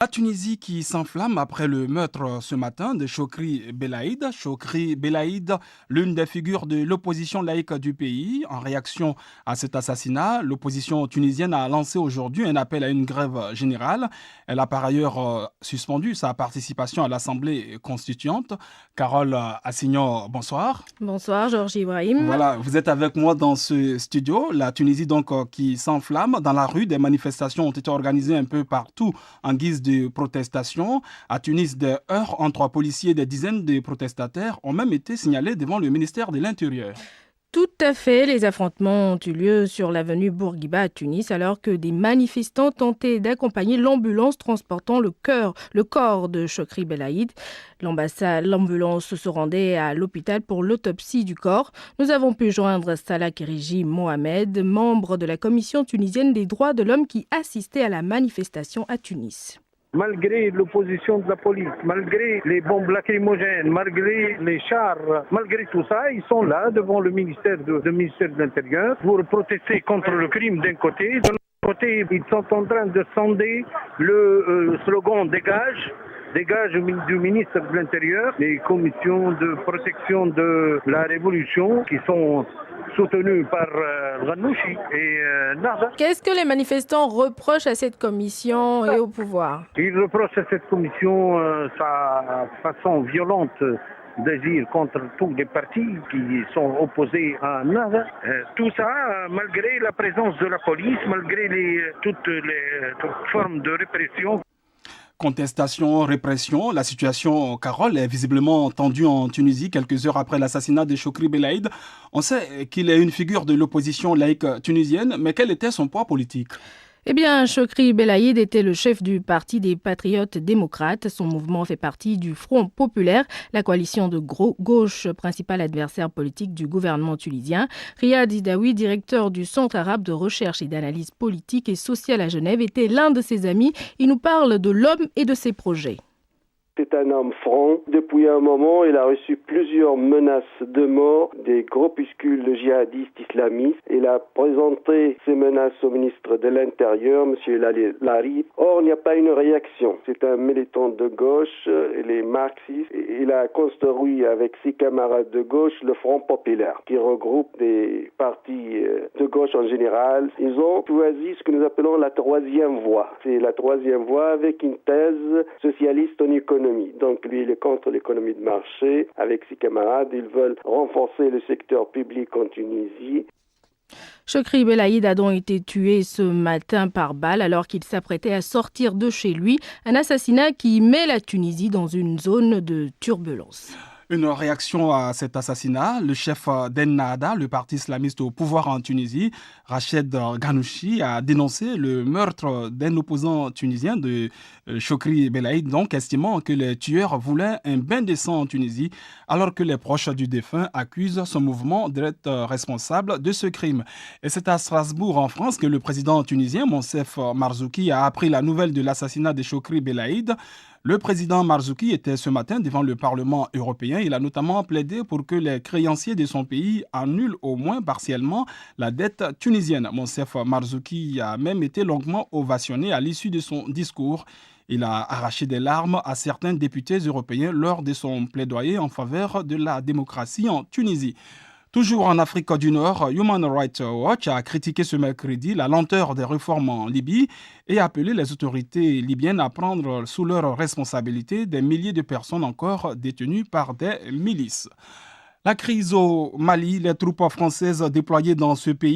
La Tunisie qui s'enflamme après le meurtre ce matin de Chokri Belaïd. Chokri Belaïd, l'une des figures de l'opposition laïque du pays. En réaction à cet assassinat, l'opposition tunisienne a lancé aujourd'hui un appel à une grève générale. Elle a par ailleurs suspendu sa participation à l'Assemblée constituante. Carole Assignon, bonsoir. Bonsoir, Georges Ibrahim. Voilà, vous êtes avec moi dans ce studio. La Tunisie donc qui s'enflamme. Dans la rue, des manifestations ont été organisées un peu partout en guise de protestation. À Tunis, des heurts entre policiers et des dizaines de protestataires ont même été signalés devant le ministère de l'Intérieur. Tout à fait, les affrontements ont eu lieu sur l'avenue Bourguiba à Tunis alors que des manifestants tentaient d'accompagner l'ambulance transportant le corps de Chokri Belaïd. L'ambulance se rendait à l'hôpital pour l'autopsie du corps. Nous avons pu joindre Salah Kiriji Mohamed, membre de la commission tunisienne des droits de l'homme qui assistait à la manifestation à Tunis. Malgré l'opposition de la police, malgré les bombes lacrymogènes, malgré les chars, malgré tout ça, ils sont là devant le ministère de l'Intérieur pour protester contre le crime d'un côté. De l'autre côté, ils sont en train de sonder le slogan Dégage du ministre de l'Intérieur, les commissions de protection de la Révolution qui sont soutenues par Ghanouchi et Nahda. Qu'est-ce que les manifestants reprochent à cette commission et au pouvoir? Ils reprochent à cette commission sa façon violente d'agir contre tous les partis qui sont opposés à Nahda. Tout ça, malgré la présence de la police, malgré toutes formes de répression. Contestation, répression, la situation, Carole, est visiblement tendue en Tunisie quelques heures après l'assassinat de Chokri Belaïd. On sait qu'il est une figure de l'opposition laïque tunisienne, mais quel était son poids politique ? Eh bien, Chokri Belaïd était le chef du Parti des Patriotes démocrates. Son mouvement fait partie du Front populaire, la coalition de gauche, principal adversaire politique du gouvernement tunisien. Riyad Idaoui, directeur du Centre arabe de recherche et d'analyse politique et sociale à Genève, était l'un de ses amis. Il nous parle de l'homme et de ses projets. C'est un homme franc. Depuis un moment, il a reçu plusieurs menaces de mort des groupuscules djihadistes islamistes. Il a présenté ces menaces au ministre de l'Intérieur, M. Larif. Or, il n'y a pas une réaction. C'est un militant de gauche, il est marxiste. Il a construit avec ses camarades de gauche le Front populaire, qui regroupe des partis de gauche en général. Ils ont choisi ce que nous appelons la troisième voie. C'est la troisième voie avec une thèse socialiste en économie. Donc lui, il est contre l'économie de marché. Avec ses camarades, ils veulent renforcer le secteur public en Tunisie. Chokri Belaïd a donc été tué ce matin par balle alors qu'il s'apprêtait à sortir de chez lui. Un assassinat qui met la Tunisie dans une zone de turbulence. Une réaction à cet assassinat, le chef d'Ennahda, le parti islamiste au pouvoir en Tunisie, Rached Ghanouchi, a dénoncé le meurtre d'un opposant tunisien de Chokri Belaïd, donc estimant que les tueurs voulaient un bain de sang en Tunisie, alors que les proches du défunt accusent son mouvement d'être responsable de ce crime. Et c'est à Strasbourg, en France, que le président tunisien, Monsef Marzouki, a appris la nouvelle de l'assassinat de Chokri Belaïd. Le président Marzouki était ce matin devant le Parlement européen. Il a notamment plaidé pour que les créanciers de son pays annulent au moins partiellement la dette tunisienne. Monsef Marzouki a même été longuement ovationné à l'issue de son discours. Il a arraché des larmes à certains députés européens lors de son plaidoyer en faveur de la démocratie en Tunisie. Toujours en Afrique du Nord, Human Rights Watch a critiqué ce mercredi la lenteur des réformes en Libye et a appelé les autorités libyennes à prendre sous leur responsabilité des milliers de personnes encore détenues par des milices. La crise au Mali, les troupes françaises déployées dans ce pays